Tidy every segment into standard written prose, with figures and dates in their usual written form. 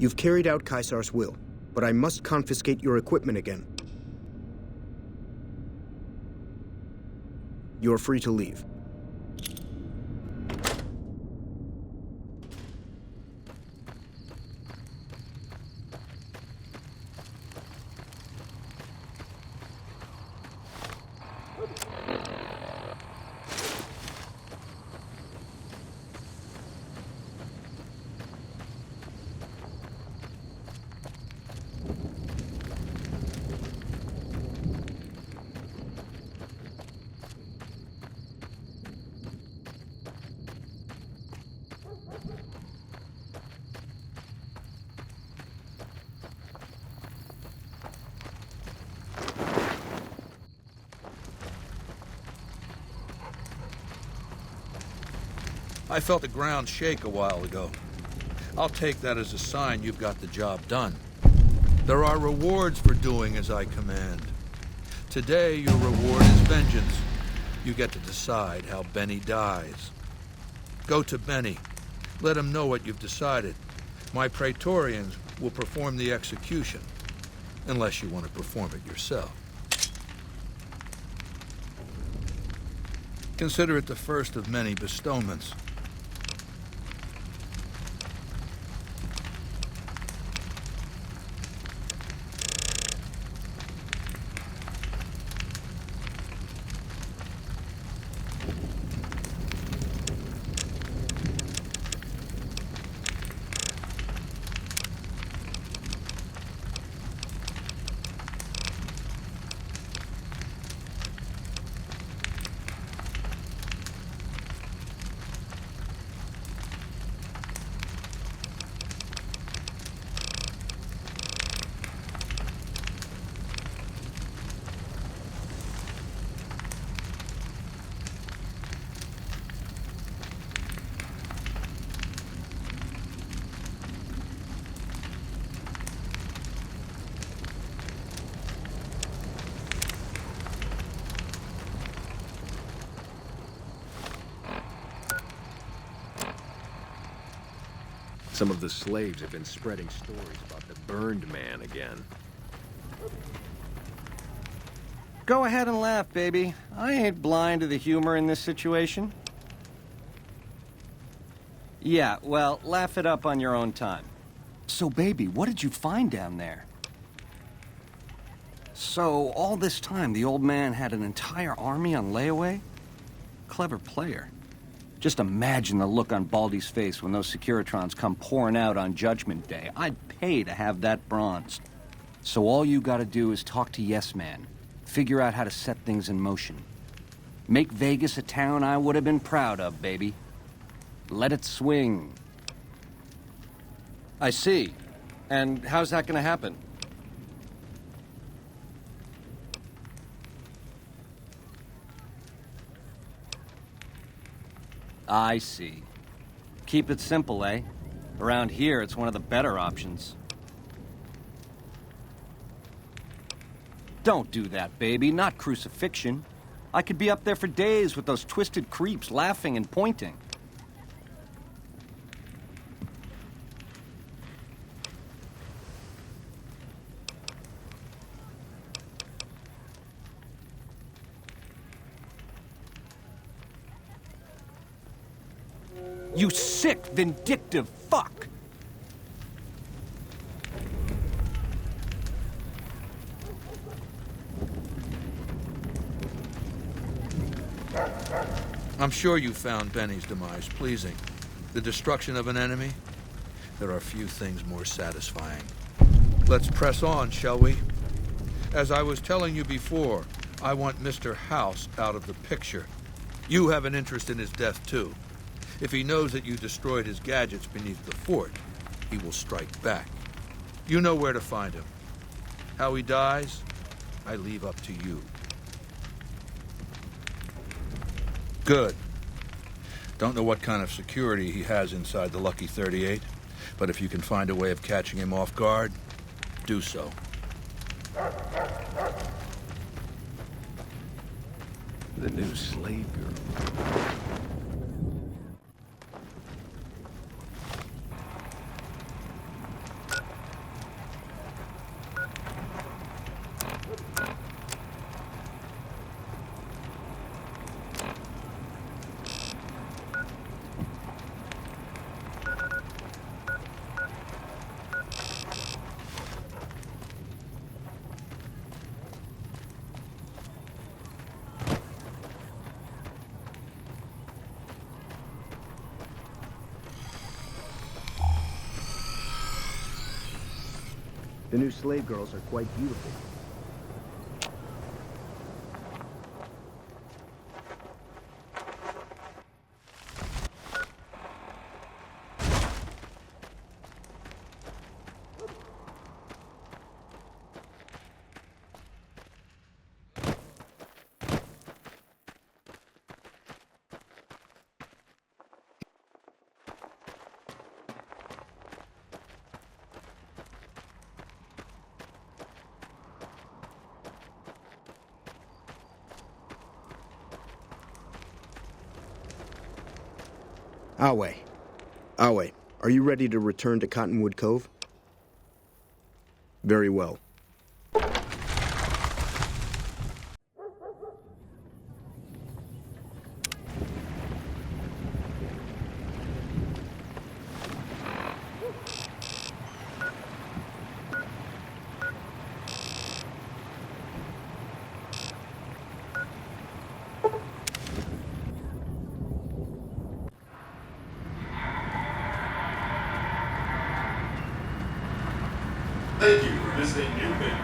You've carried out Caesar's will, but I must confiscate your equipment again. You're free to leave. I felt the ground shake a while ago. I'll take that as a sign you've got the job done. There are rewards for doing as I command. Today, your reward is vengeance. You get to decide how Benny dies. Go to Benny. Let him know what you've decided. My Praetorians will perform the execution, unless you want to perform it yourself. Consider it the first of many bestowments. Some of the slaves have been spreading stories about the burned man again. Go ahead and laugh, baby. I ain't blind to the humor in this situation. Yeah, well, laugh it up on your own time. So, baby, what did you find down there? So, all this time, the old man had an entire army on layaway? Clever player. Just imagine the look on Baldy's face when those Securitrons come pouring out on Judgment Day. I'd pay to have that bronzed. So all you gotta do is talk to Yes Man. Figure out how to set things in motion. Make Vegas a town I would have been proud of, baby. Let it swing. I see. And how's that gonna happen? I see. Keep it simple, eh? Around here, it's one of the better options. Don't do that, baby. Not crucifixion. I could be up there for days with those twisted creeps laughing and pointing. You sick, vindictive fuck! I'm sure you found Benny's demise pleasing. The destruction of an enemy? There are few things more satisfying. Let's press on, shall we? As I was telling you before, I want Mr. House out of the picture. You have an interest in his death, too. If he knows that you destroyed his gadgets beneath the fort, he will strike back. You know where to find him. How he dies, I leave up to you. Good. Don't know what kind of security he has inside the Lucky 38, but if you can find a way of catching him off guard, do so. The new slave girl. new slave girls are quite beautiful. Awe. Awe, are you ready to return to Cottonwood Cove? Very well. Thank you for visiting New Vegas.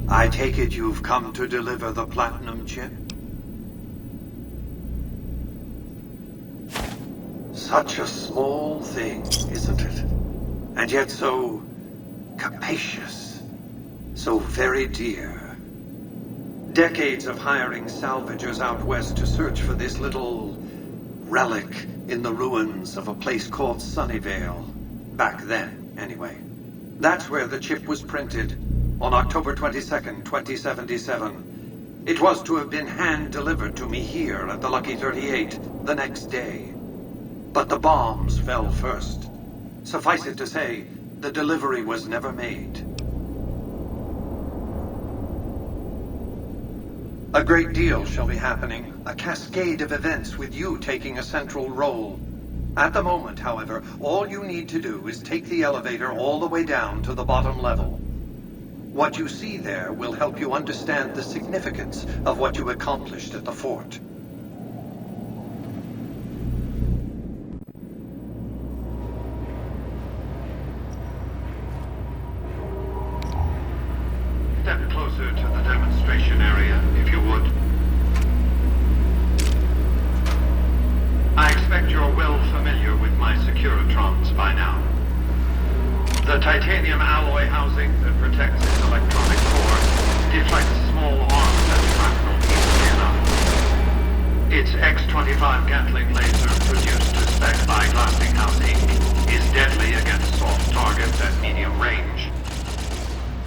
I take it you've come to deliver the platinum chip? Such a small thing, isn't it? And yet so capacious, so very dear. Decades of hiring salvagers out west to search for this little relic in the ruins of a place called Sunnyvale. Back then, anyway. That's where the chip was printed. On October 22nd, 2077. It was to have been hand-delivered to me here at the Lucky 38 the next day. But the bombs fell first. Suffice it to say, the delivery was never made. A great deal shall be happening, a cascade of events with you taking a central role. At the moment, however, all you need to do is take the elevator all the way down to the bottom level. What you see there will help you understand the significance of what you accomplished at the fort. Step closer to the demonstration area, if you would. I expect you're well familiar with my Securitrons by now. The titanium alloy housing that protects its electronic core deflects small arms and shrapnel easily enough. Its X-25 Gatling laser, produced to spec by Glassinghouse Inc., is deadly against soft targets at medium range.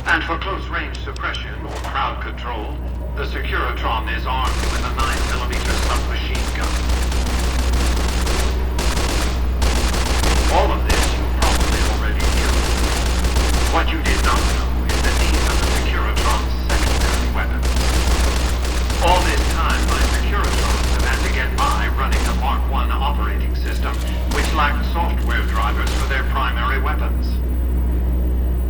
And for close-range suppression or crowd control, the Securitron is armed with a 9mm submachine gun. All of this you probably already knew. What you did not know is that these are the Securitron's secondary weapons. All this time, my Securitrons have had to get by running the Mark I operating system, which lacked software drivers for their primary weapons.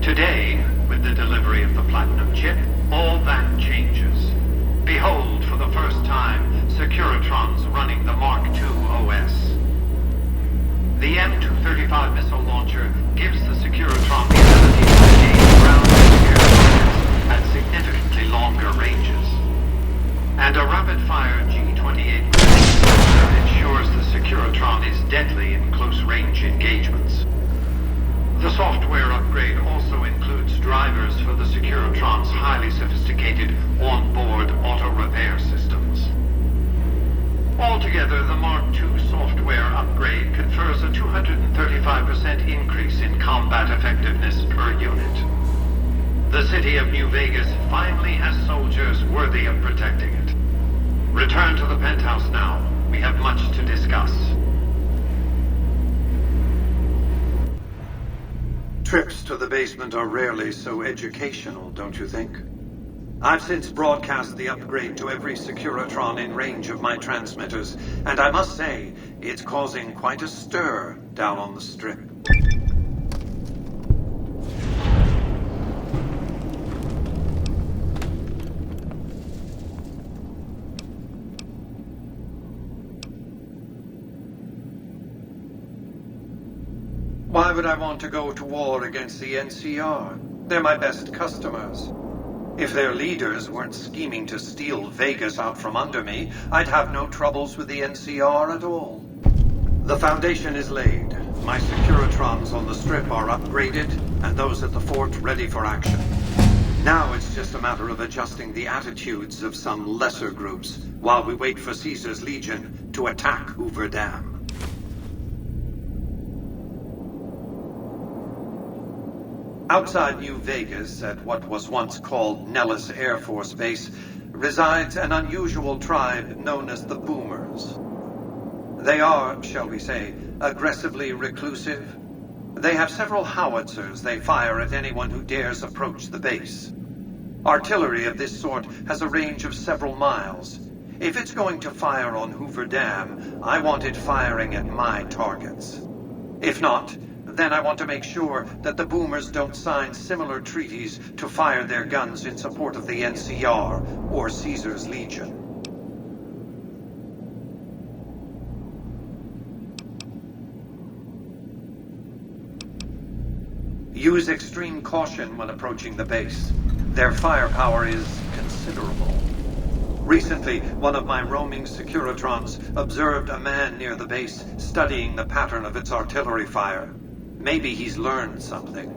Today, with the delivery of the Platinum chip, all that changes. Behold, for the first time, Securitrons running the Mark II OS. The M235 missile launcher gives the Securitron the ability to engage ground and air targets at significantly longer ranges. And a rapid-fire G28 sensor ensures the Securitron is deadly in close-range engagements. The software upgrade also includes drivers for the Securitron's highly sophisticated on-board auto-repair systems. Altogether, the Mark II software upgrade confers a 235% increase in combat effectiveness per unit. The city of New Vegas finally has soldiers worthy of protecting it. Return to the penthouse now. We have much to discuss. Trips to the basement are rarely so educational, don't you think? I've since broadcast the upgrade to every Securitron in range of my transmitters, and I must say, it's causing quite a stir down on the Strip. Why would I want to go to war against the NCR? They're my best customers. If their leaders weren't scheming to steal Vegas out from under me, I'd have no troubles with the NCR at all. The foundation is laid. My Securitrons on the Strip are upgraded, and those at the fort ready for action. Now it's just a matter of adjusting the attitudes of some lesser groups while we wait for Caesar's Legion to attack Hoover Dam. Outside New Vegas, at what was once called Nellis Air Force Base, resides an unusual tribe known as the Boomers. They are, shall we say, aggressively reclusive. They have several howitzers they fire at anyone who dares approach the base. Artillery of this sort has a range of several miles. If it's going to fire on Hoover Dam, I want it firing at my targets. If not, then I want to make sure that the Boomers don't sign similar treaties to fire their guns in support of the NCR or Caesar's Legion. Use extreme caution when approaching the base. Their firepower is considerable. Recently, one of my roaming Securitrons observed a man near the base studying the pattern of its artillery fire. Maybe he's learned something.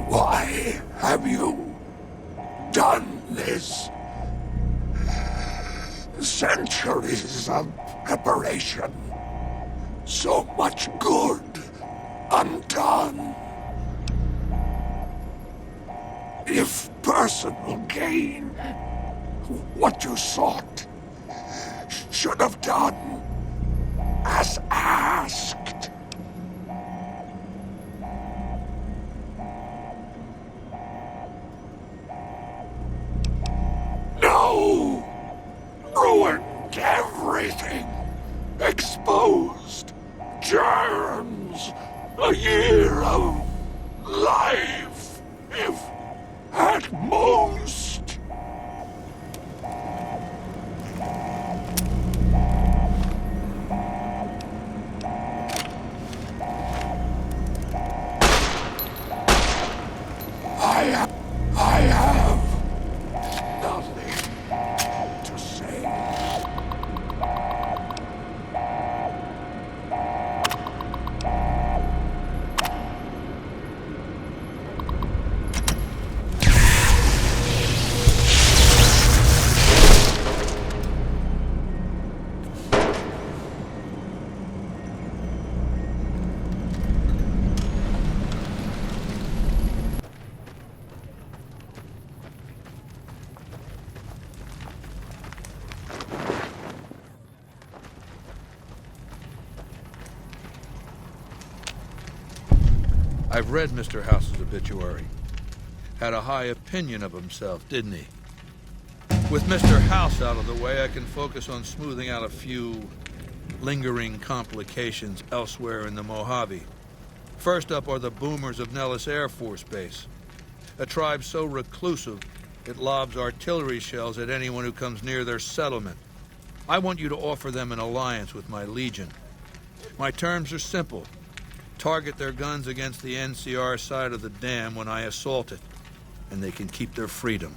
Why have you done this? Centuries of preparation. So much good undone. If personal gain, what you sought, should have done as asked. No! Ruined everything! Exposed year of life, if at most. I have nothing to say. I've read Mr. House's obituary. Had a high opinion of himself, didn't he? With Mr. House out of the way, I can focus on smoothing out a few lingering complications elsewhere in the Mojave. First up are the boomers of Nellis Air Force Base. A tribe so reclusive, it lobs artillery shells at anyone who comes near their settlement. I want you to offer them an alliance with my Legion. My terms are simple. Target their guns against the NCR side of the dam when I assault it, and they can keep their freedom.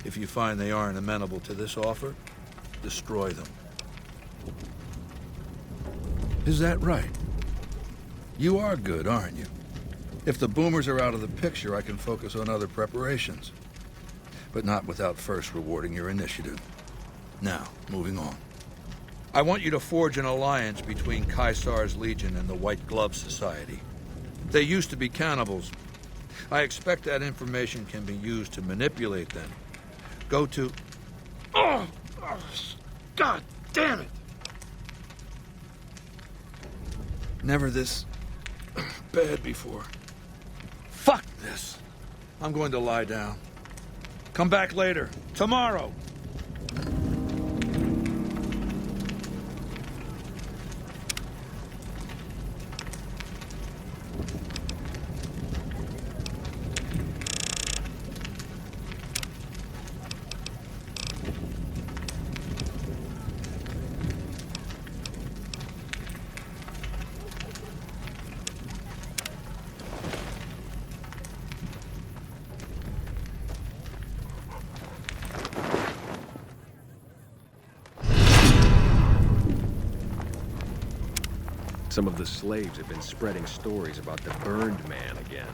If you find they aren't amenable to this offer, destroy them. Is that right? You are good, aren't you? If the boomers are out of the picture, I can focus on other preparations. But not without first rewarding your initiative. Now, moving on. I want you to forge an alliance between Caesar's Legion and the White Glove Society. They used to be cannibals. I expect that information can be used to manipulate them. Go to... Oh, God damn it! Never this bad before. Fuck this. I'm going to lie down. Come back later. Tomorrow. Some of the slaves have been spreading stories about the Burned Man again.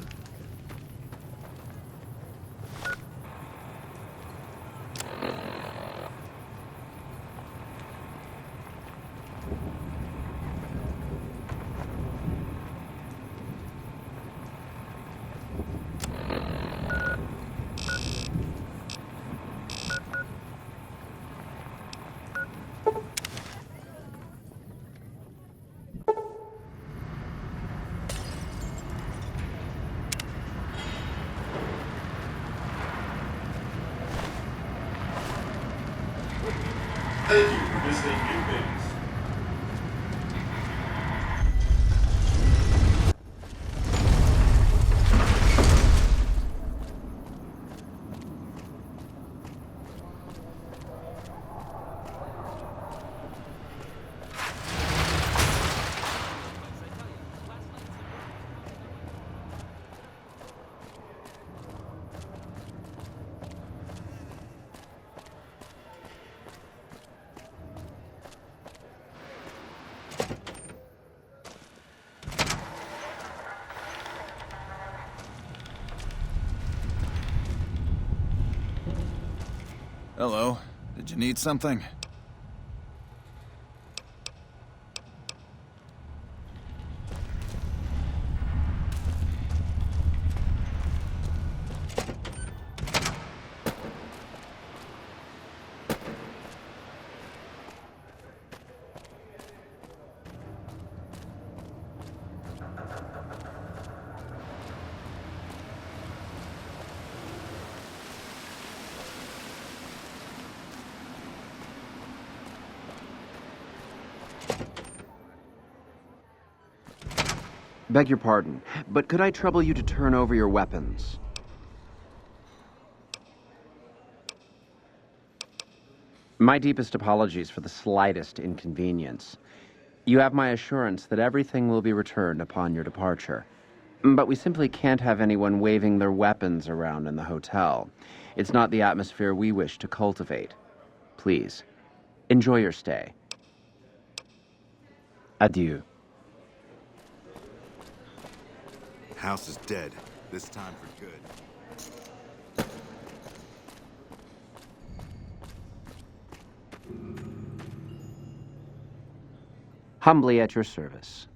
Thank you for visiting New Vegas. Hello. Did you need something? Beg your pardon, but could I trouble you to turn over your weapons? My deepest apologies for the slightest inconvenience. You have my assurance that everything will be returned upon your departure. But we simply can't have anyone waving their weapons around in the hotel. It's not the atmosphere we wish to cultivate. Please, enjoy your stay. Adieu. House is dead. This time for good. Humbly at your service.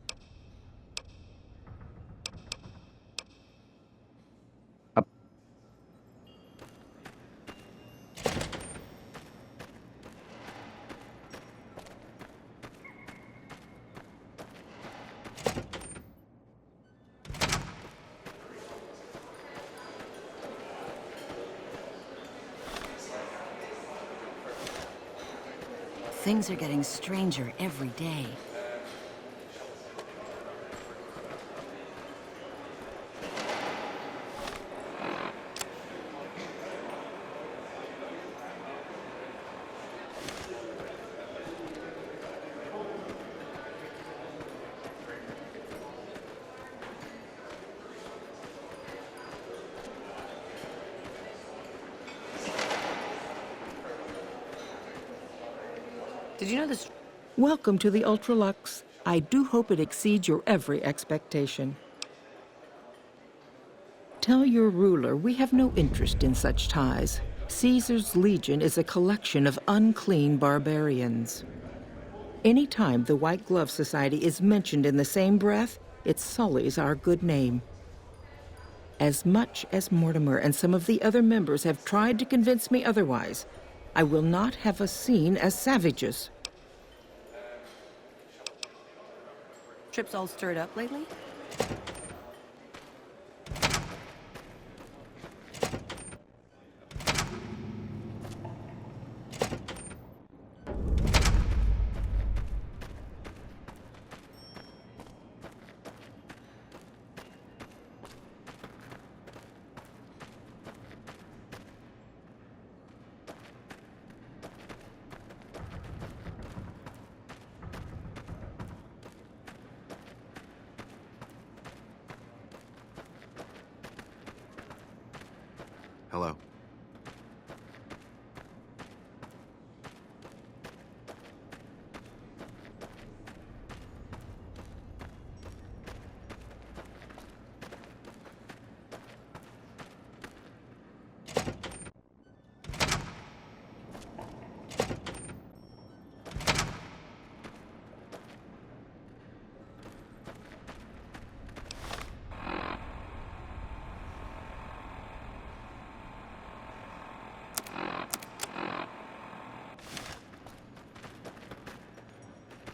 Things are getting stranger every day. Did you know this? Welcome to the Ultralux. I do hope it exceeds your every expectation. Tell your ruler we have no interest in such ties. Caesar's Legion is a collection of unclean barbarians. Any time the White Glove Society is mentioned in the same breath, it sullies our good name. As much as Mortimer and some of the other members have tried to convince me otherwise, I will not have us seen as savages. Trip's all stirred up lately? Hello.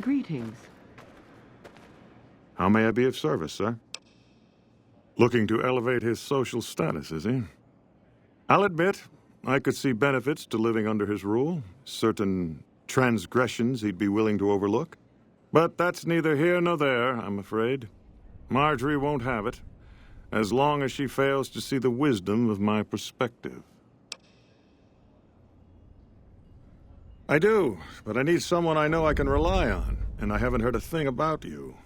Greetings. How may I be of service, sir? Looking to elevate his social status, is he? I'll admit, I could see benefits to living under his rule, certain transgressions he'd be willing to overlook. But that's neither here nor there, I'm afraid. Marjorie won't have it, as long as she fails to see the wisdom of my perspective. I do, but I need someone I know I can rely on, and I haven't heard a thing about you.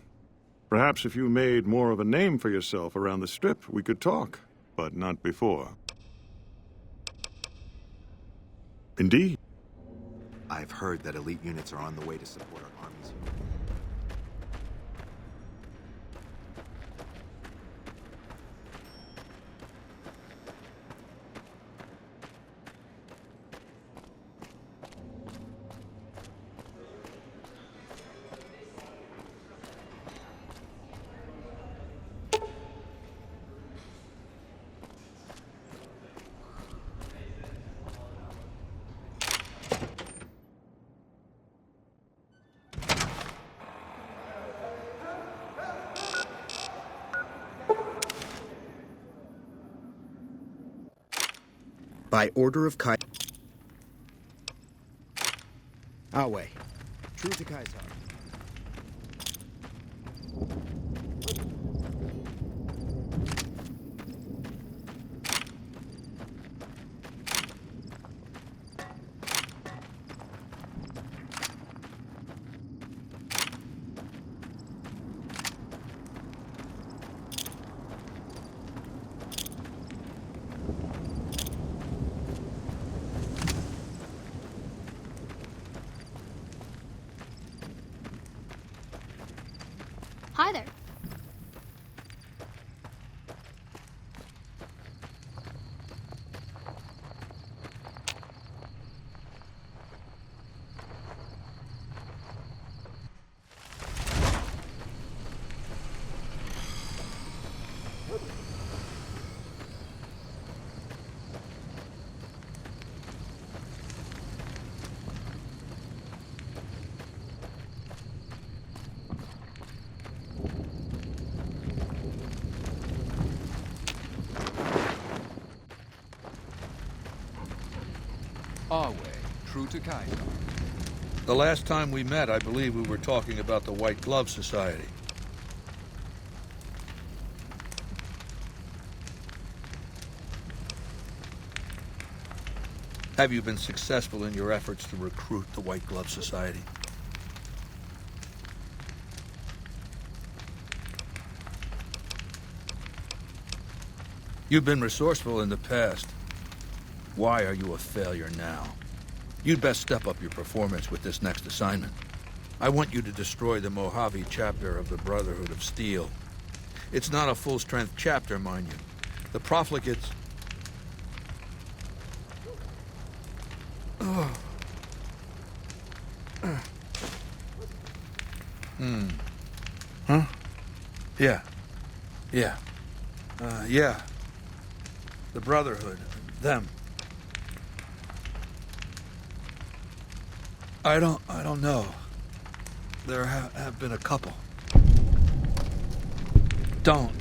Perhaps if you made more of a name for yourself around the Strip, we could talk, but not before. Indeed. I've heard that elite units are on the way to support our armies. By order of Kai... Awe. True to Caesar. Our way, true to Kaiser. The last time we met, I believe we were talking about the White Glove Society. Have you been successful in your efforts to recruit the White Glove Society? You've been resourceful in the past. Why are you a failure now? You'd best step up your performance with this next assignment. I want you to destroy the Mojave chapter of the Brotherhood of Steel. It's not a full-strength chapter, mind you. The profligates... Huh? Yeah. Yeah. The Brotherhood. Them. I don't know. There have been a couple. Don't.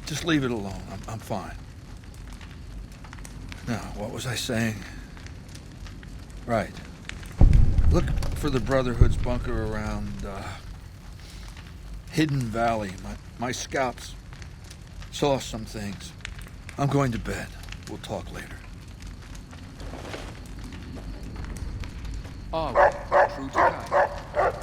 Just leave it alone. I'm fine. Now, what was I saying? Right. Look for the Brotherhood's bunker around, Hidden Valley. My scouts saw some things. I'm going to bed. We'll talk later. Our way, true to Kaiser.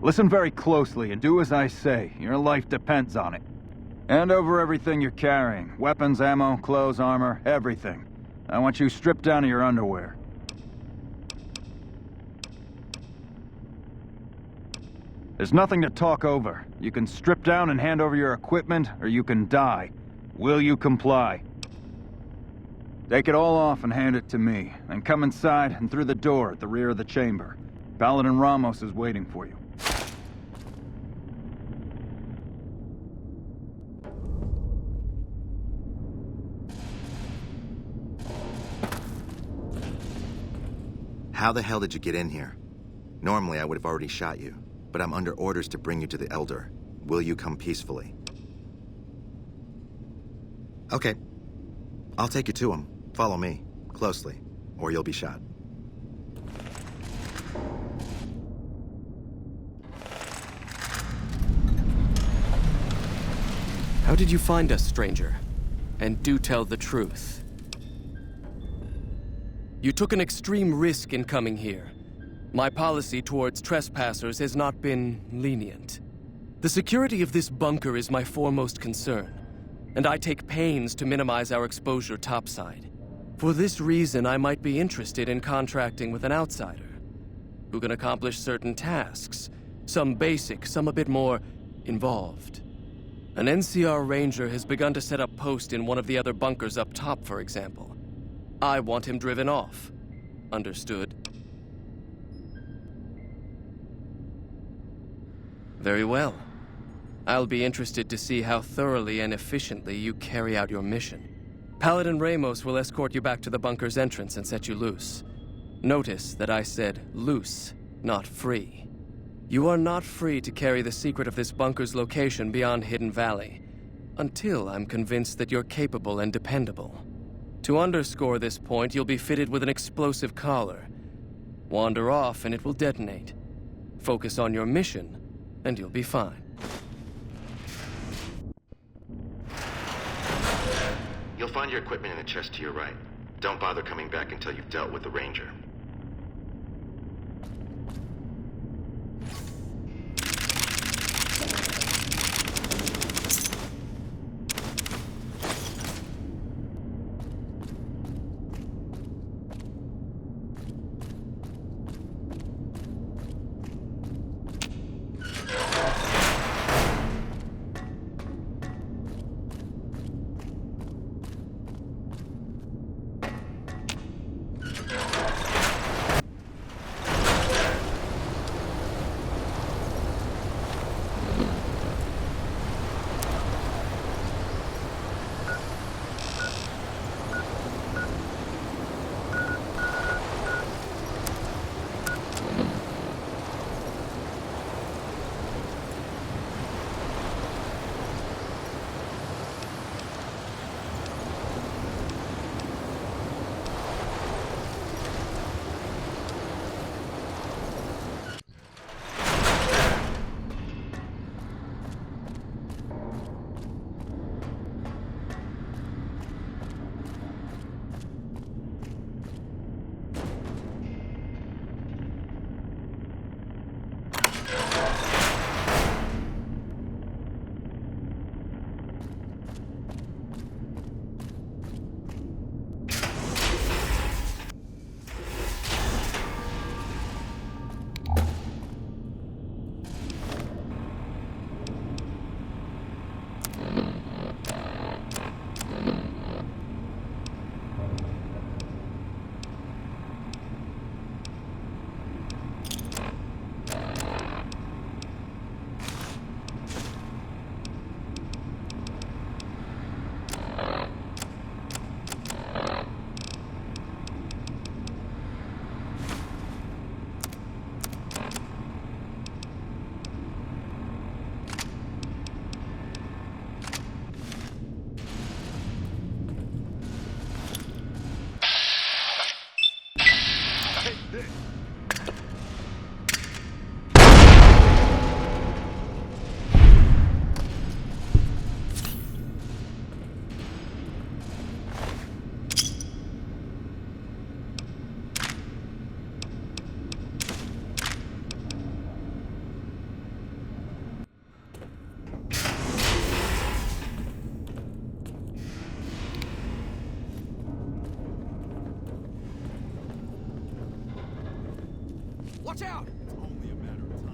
Listen very closely and do as I say. Your life depends on it. Hand over everything you're carrying. Weapons, ammo, clothes, armor, everything. I want you stripped down to your underwear. There's nothing to talk over. You can strip down and hand over your equipment, or you can die. Will you comply? Take it all off and hand it to me. Then come inside and through the door at the rear of the chamber. Paladin Ramos is waiting for you. How the hell did you get in here? Normally, I would have already shot you, but I'm under orders to bring you to the Elder. Will you come peacefully? Okay. I'll take you to him. Follow me, closely, or you'll be shot. How did you find us, stranger? And do tell the truth. You took an extreme risk in coming here. My policy towards trespassers has not been lenient. The security of this bunker is my foremost concern, and I take pains to minimize our exposure topside. For this reason, I might be interested in contracting with an outsider who can accomplish certain tasks, some basic, some a bit more involved. An NCR ranger has begun to set up post in one of the other bunkers up top, for example. I want him driven off. Understood? Very well. I'll be interested to see how thoroughly and efficiently you carry out your mission. Paladin Ramos will escort you back to the bunker's entrance and set you loose. Notice that I said loose, not free. You are not free to carry the secret of this bunker's location beyond Hidden Valley, until I'm convinced that you're capable and dependable. To underscore this point, you'll be fitted with an explosive collar. Wander off and it will detonate. Focus on your mission, and you'll be fine. You'll find your equipment in the chest to your right. Don't bother coming back until you've dealt with the Ranger. Watch out! It's only a matter of time.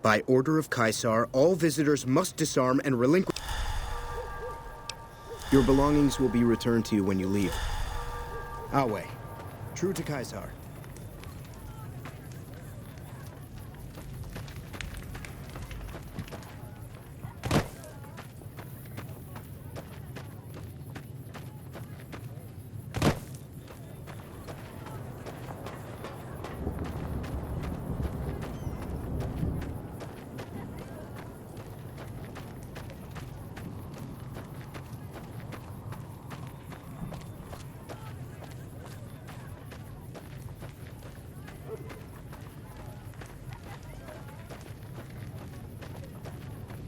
By order of Caesar, all visitors must disarm and relinquish. Your belongings will be returned to you when you leave. Awe, true to Caesar.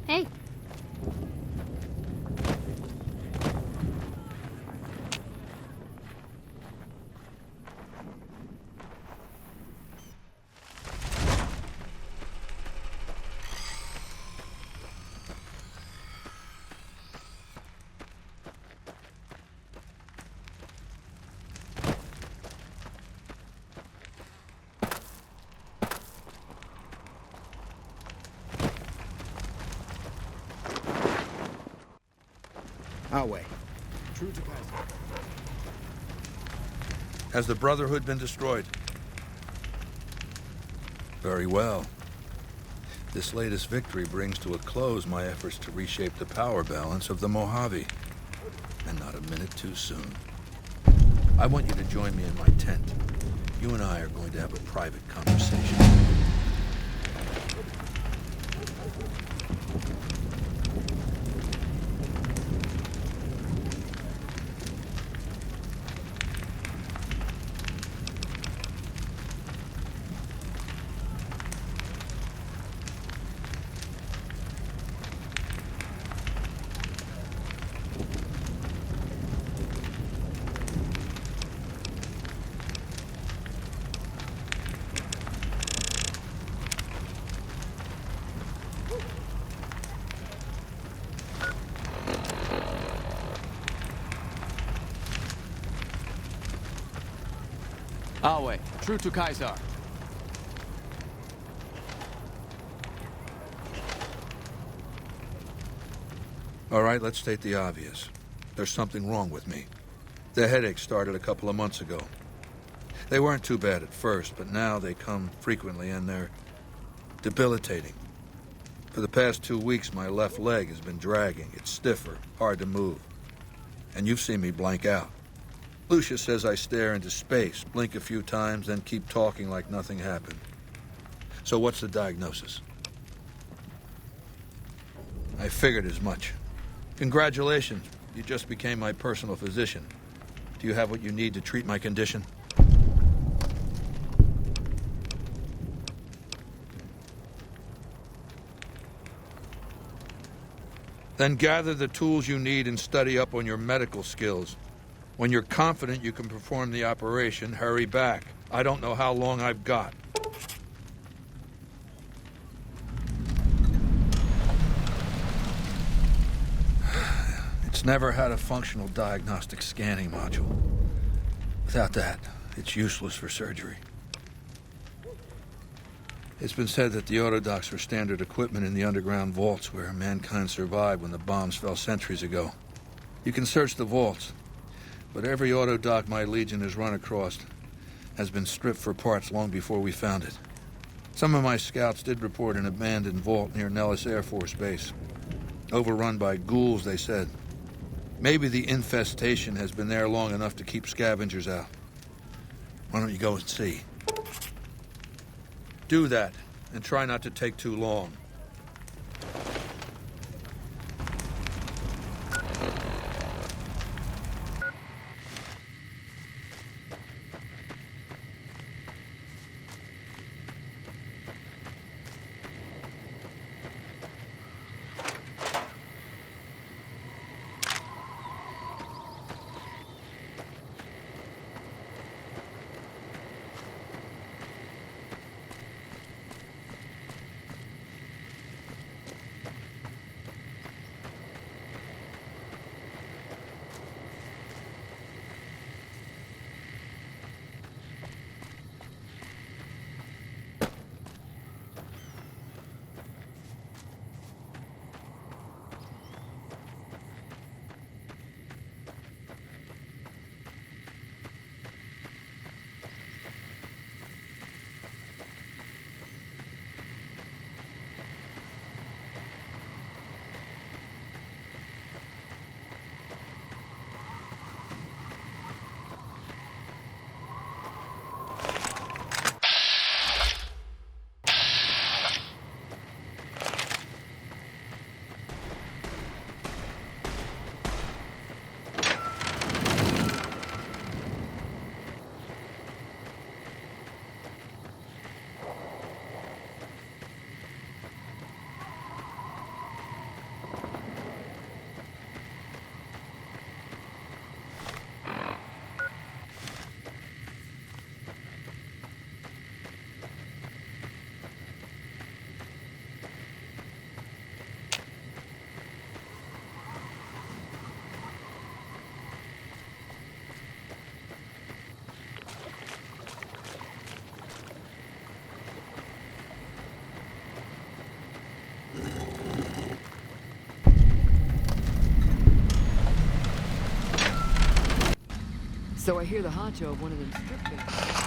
Hey. Awe, true to Caesar. Has the Brotherhood been destroyed? Very well. This latest victory brings to a close my efforts to reshape the power balance of the Mojave. And not a minute too soon. I want you to join me in my tent. You and I are going to have a private conversation. Awe, true to Caesar. All right, let's state the obvious. There's something wrong with me. The headaches started a couple of months ago. They weren't too bad at first, but now they come frequently and they're debilitating. For the past 2 weeks, my left leg has been dragging. It's stiffer, hard to move. And you've seen me blank out. Lucia says I stare into space, blink a few times, then keep talking like nothing happened. So what's the diagnosis? I figured as much. Congratulations, you just became my personal physician. Do you have what you need to treat my condition? Then gather the tools you need and study up on your medical skills. When you're confident you can perform the operation, hurry back. I don't know how long I've got. It's never had a functional diagnostic scanning module. Without that, it's useless for surgery. It's been said that the autodocs were standard equipment in the underground vaults where mankind survived when the bombs fell centuries ago. You can search the vaults, but every autodoc my Legion has run across has been stripped for parts long before we found it. Some of my scouts did report an abandoned vault near Nellis Air Force Base. Overrun by ghouls, they said. Maybe the infestation has been there long enough to keep scavengers out. Why don't you go and see? Do that, and try not to take too long. So I hear the honcho of one of them strip gangs.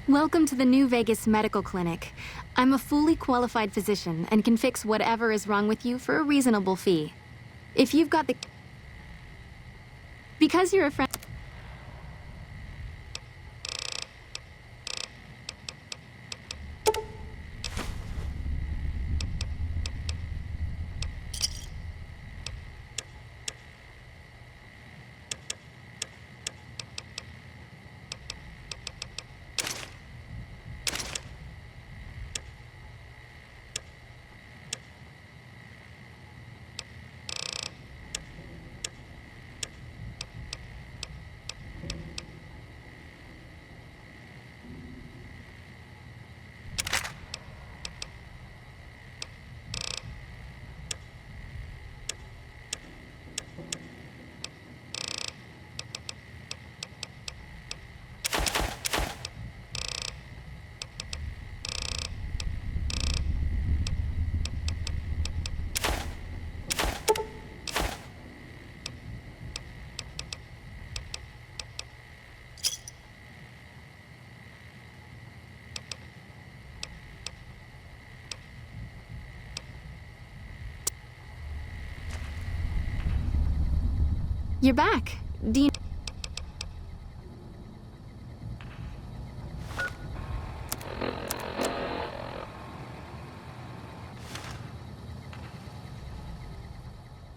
Welcome to the New Vegas Medical Clinic. I'm a fully qualified physician and can fix whatever is wrong with you for a reasonable fee. If you've got the... Because you're a friend... You're back. Do you...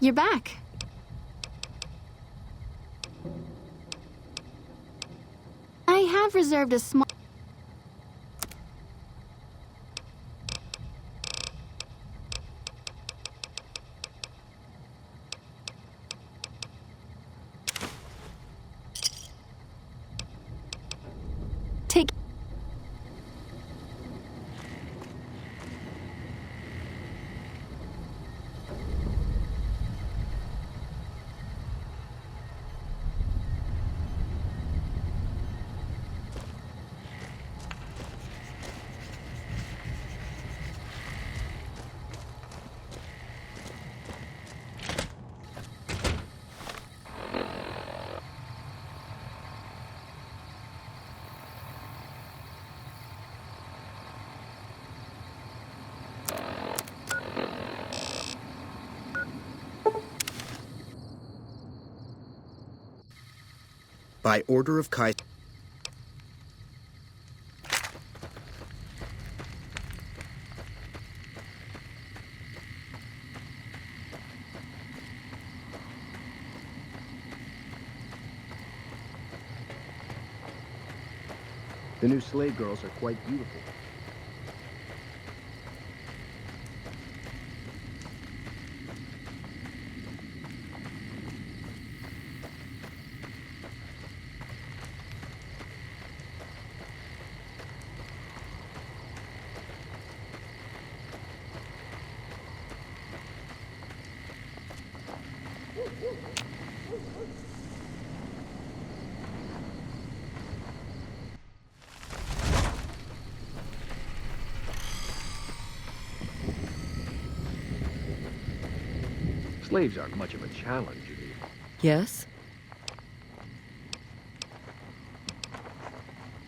You're back. I have reserved a small... Take... By order of Kai... The new slave girls are quite beautiful. Slaves aren't much of a challenge, you mean? Yes?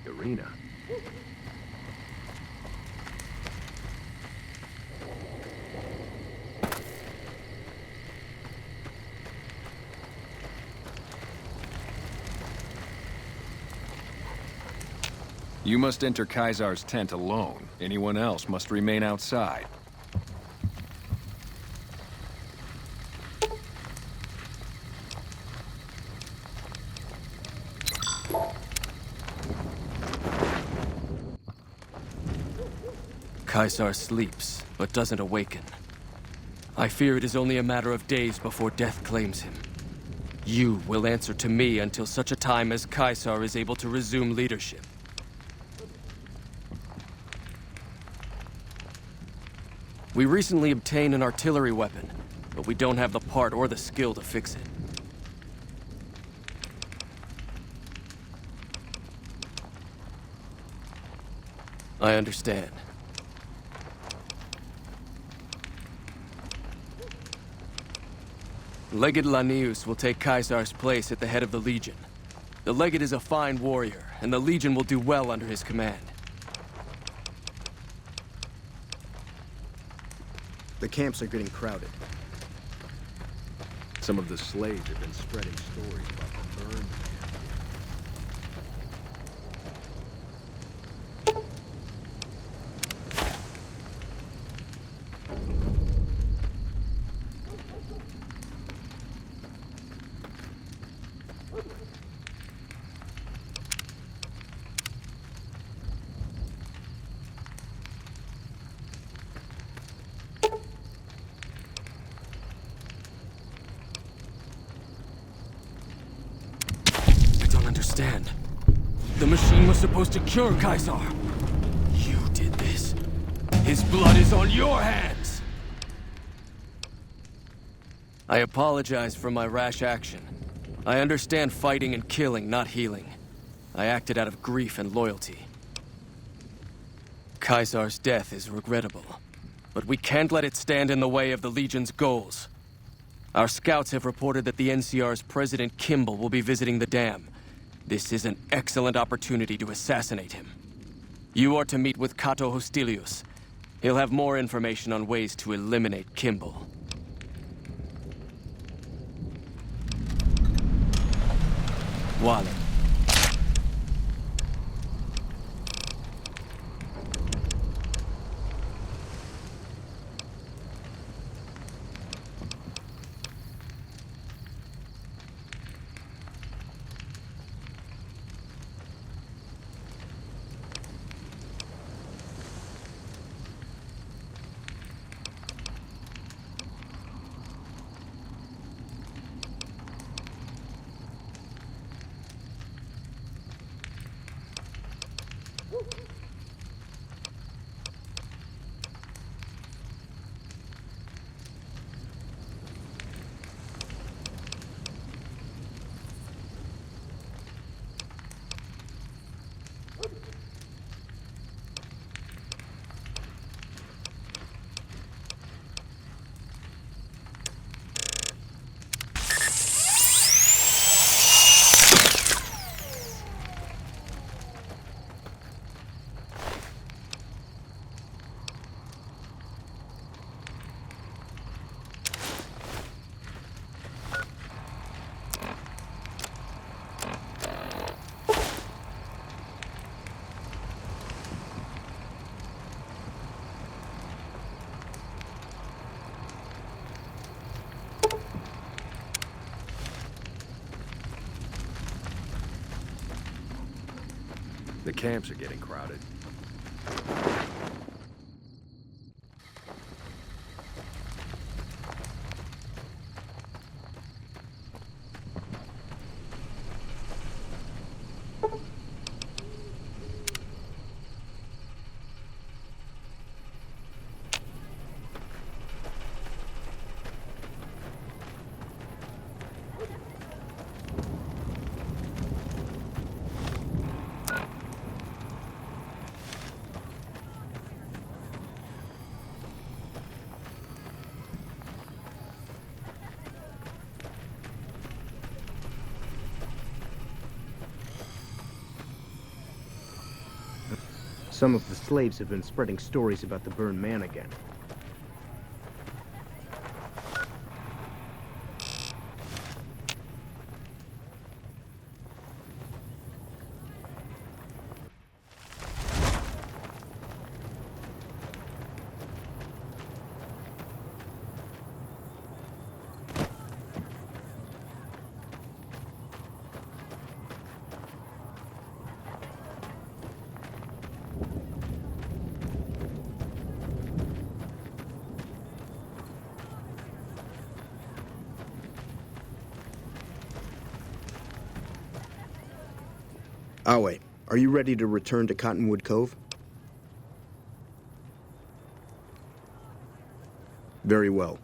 Irina. You must enter Caesar's tent alone. Anyone else must remain outside. Caesar sleeps, but doesn't awaken. I fear it is only a matter of days before death claims him. You will answer to me until such a time as Caesar is able to resume leadership. We recently obtained an artillery weapon, but we don't have the part or the skill to fix it. I understand. Legate Lanius will take Caesar's place at the head of the Legion. The Legate is a fine warrior, and the Legion will do well under his command. The camps are getting crowded. Some of the slaves have been spreading stories about the burned man. Understand. The machine was supposed to cure Caesar. You did this. His blood is on your hands! I apologize for my rash action. I understand fighting and killing, not healing. I acted out of grief and loyalty. Caesar's death is regrettable, but we can't let it stand in the way of the Legion's goals. Our scouts have reported that the NCR's President Kimball will be visiting the dam. This is an excellent opportunity to assassinate him. You are to meet with Cato Hostilius. He'll have more information on ways to eliminate Kimball. Wallen. The camps are getting crowded. Some of the slaves have been spreading stories about the burned man again. Awe, are you ready to return to Cottonwood Cove? Very well.